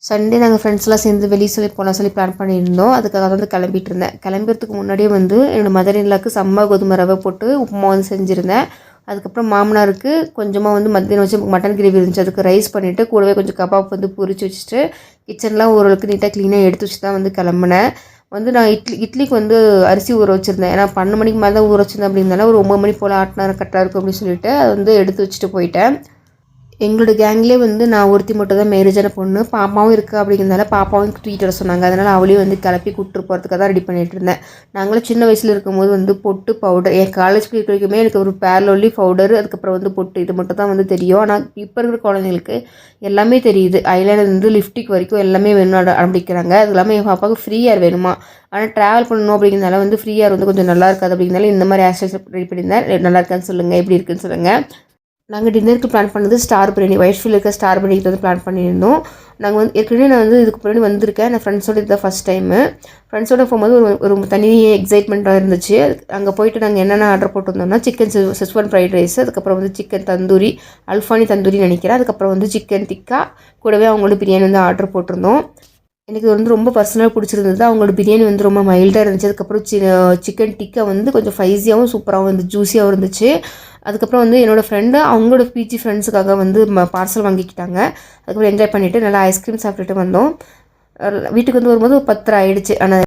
Sunday நாங்கள் ஃப்ரெண்ட்ஸ்லாம் சேர்ந்து வெளியே போகலாம் சொல்லி பிளான் பண்ணியிருந்தோம். அதுக்காக வந்து கிளம்பிட்டு இருந்தேன். கிளம்புறதுக்கு முன்னாடியே வந்து என்னோடய மதர் இன்லாக்கு செம்ம கோதுமை ரவை போட்டு உப்புமா வந்து செஞ்சுருந்தேன். அதுக்கப்புறம் மாமனாருக்கு கொஞ்சமாக வந்து மத்தியானம் வச்சு மட்டன் கிரேவி இருந்துச்சு, அதுக்கு ரைஸ் பண்ணிவிட்டு கூடவே கொஞ்சம் கபாப் வந்து பொரிச்சு வச்சுட்டு கிச்சன்லாம் ஓரளவுக்கு நீட்டாக க்ளீனாக எடுத்து வச்சு தான் வந்து கிளம்புனேன். வந்து நான் இட்லிக்கு வந்து அரிசி ஊற வச்சுருந்தேன். ஏன்னா 12 மணிக்கு மேலே தான் ஊற வச்சுருந்தேன். அப்படின்னால ஒரு 9 மணி போல் ஆட்டினா கரெக்டாக இருக்கும் அப்படின்னு சொல்லிட்டு அதை வந்து எடுத்து வச்சுட்டு போயிட்டேன். எங்களோட கேங்லேயே வந்து நான் ஒருத்தி மட்டும் தான் மேரேஜான பொண்ணு. பாப்பாவும் இருக்குது அப்படிங்கிறதுனால பாப்பாவும் தூக்கிட்டு வர சொன்னாங்க. அதனால் அவளையும் வந்து கிளப்பி கூப்பிட்டு போகிறதுக்காக தான் ரெடி பண்ணிகிட்டு இருந்தேன். நாங்களும் சின்ன வயசில் இருக்கும்போது வந்து பொட்டு பவுடர், என் காலேஜ் போய் வரைக்குமே எனக்கு ஒரு பேர்லொல்லி பவுடர், அதுக்கப்புறம் வந்து பொட்டு, இது மட்டும் தான் வந்து தெரியும். ஆனால் இப்போ இருக்கிற குழந்தைங்களுக்கு எல்லாமே தெரியுது. ஐலைனர் வந்து லிப்ஸ்டிக் வரைக்கும் எல்லாமே வேணும்னு ஆரம்பிக்கிறாங்க. அது இல்லாமல் என் பாப்பாவுக்கு ஃப்ரீ ஏர் வேணுமா. ஆனால் ட்ராவல் பண்ணணும் அப்படிங்கிறதுனால வந்து ஃப்ரீ ஏர் வந்து கொஞ்சம் நல்லா இருக்காது. அப்படிங்கிறனால இந்த மாதிரி ஹேர் ஸ்டைல்ஸ் ரெடி பண்ணியிருந்தேன். நல்லா இருக்கான்னு சொல்லுங்கள், எப்படி இருக்குன்னு சொல்லுங்கள். நாங்கள் டின்னருக்கு பிளான் பண்ணது ஸ்டார் பிரியாணி, ஒயிட்ஃபீல்டில் இருக்க ஸ்டார் பிரியாணிக்கு வந்து பிளான் பண்ணியிருந்தோம். நாங்கள் வந்து ஏற்கனவே நான் வந்து இதுக்கு முன்னாடி வந்திருக்கேன். நான் ஃப்ரெண்ட்ஸோடு இதுதான் ஃபஸ்ட் டைமு. ஃப்ரெண்ட்ஸோடு போகும்போது ஒரு தனி எக்ஸைட்மெண்ட்டாக இருந்துச்சு. அங்கே போயிட்டு நாங்கள் என்னென்ன ஆர்டர் போட்டிருந்தோம்னா சிக்கன் செஸ்வான் ஃப்ரைட் ரைஸ், அதுக்கப்புறம் வந்து சிக்கன் தந்தூரி, அல்ஃபானி தந்தூரி நினைக்கிறேன், அதுக்கப்புறம் வந்து சிக்கன் டிக்கா, கூடவே அவங்களோட பிரியாணி வந்து ஆர்டர் போட்டிருந்தோம். எனக்கு வந்து ரொம்ப பர்சனலாக பிடிச்சிருந்தது. அவங்களோட பிரியாணி வந்து ரொம்ப மைல்டாக இருந்துச்சு. அதுக்கப்புறம் சிக்கன் டிக்கா வந்து கொஞ்சம் ஸ்பைஸியாகவும் சூப்பராகவும் வந்து ஜூஸியாகவும் இருந்துச்சு. அதுக்கப்புறம் வந்து என்னோடய ஃப்ரெண்டு அவங்களோட பிஜி ஃப்ரெண்ட்ஸுக்காக வந்து பார்சல் வாங்கிக்கிட்டாங்க. அதுக்கப்புறம் என்ஜாய் பண்ணிவிட்டு நல்லா ஐஸ்கிரீம் சாப்பிட்டுட்டு வந்தோம். வீட்டுக்கு வந்து வரும்போது 10:30 ஆகிடுச்சு. ஆனால்